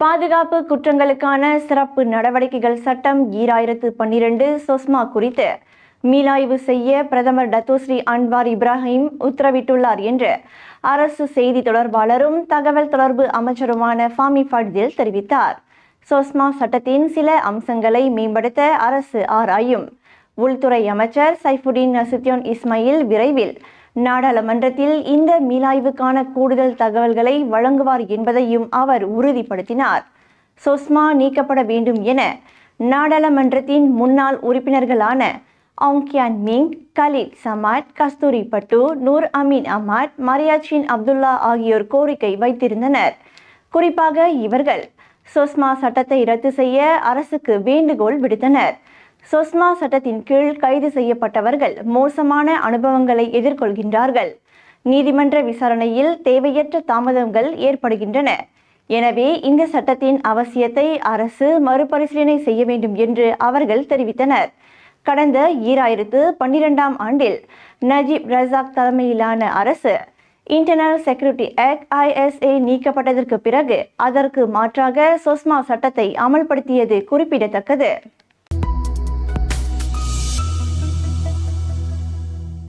பாதுகாப்பு குற்றங்களுக்கான சிறப்பு நடவடிக்கைகள் சட்டம் 2012 சொஸ்மா குறித்து மீளாய்வு செய்ய பிரதமர் டத்தோஸ்ரீ அன்வார் இப்ராஹிம் உத்தரவிட்டுள்ளார் என்று அரசு செய்தி தொடர்பாளரும் தகவல் தொடர்பு அமைச்சருமான ஃபாமி ஃபட்சில் தெரிவித்தார். சொஸ்மா சட்டத்தின் சில அம்சங்களை மேம்படுத்த அரசு ஆராயும். உள்துறை அமைச்சர் சைஃபுடின் நசுத்யோன் இஸ்மாயில் விரைவில் நாடாளுமன்றத்தில் இந்த மீளாய்வுக்கான கூடுதல் தகவல்களை வழங்குவார் என்பதையும் அவர் உறுதிப்படுத்தினார். சொஸ்மா நீக்கப்பட வேண்டும் என நாடாளுமன்றத்தின் முன்னாள் உறுப்பினர்களான ஆங் கியான் மிங், கலீத் சமாட், கஸ்தூரி பட்டு, நூர் அமீன் அஹ்மத், மரியாச்சின் அப்துல்லா ஆகியோர் கோரிக்கை வைத்திருந்தனர். குறிப்பாக இவர்கள் சொஸ்மா சட்டத்தை ரத்து செய்ய அரசுக்கு வேண்டுகோள் விடுத்தனர். சொஸ்மா சட்டத்தின் கீழ் கைது செய்யப்பட்டவர்கள் மோசமான அனுபவங்களை எதிர்கொள்கின்றார்கள். நீதிமன்ற விசாரணையில் தேவையற்ற தாமதங்கள் ஏற்படுகின்றன. எனவே இந்த சட்டத்தின் அவசியத்தை அரசு மறுபரிசீலனை செய்ய வேண்டும் என்று அவர்கள் தெரிவித்தனர். கடந்த 2012ஆம் ஆண்டில் நஜீப் ரசாக் தலைமையிலான அரசு இன்டர்னல் செக்யூரிட்டி ஆக்ட் ISA நீக்கப்பட்டதற்கு பிறகு அதற்கு மாற்றாக சொஸ்மா சட்டத்தை அமல்படுத்தியது குறிப்பிடத்தக்கது.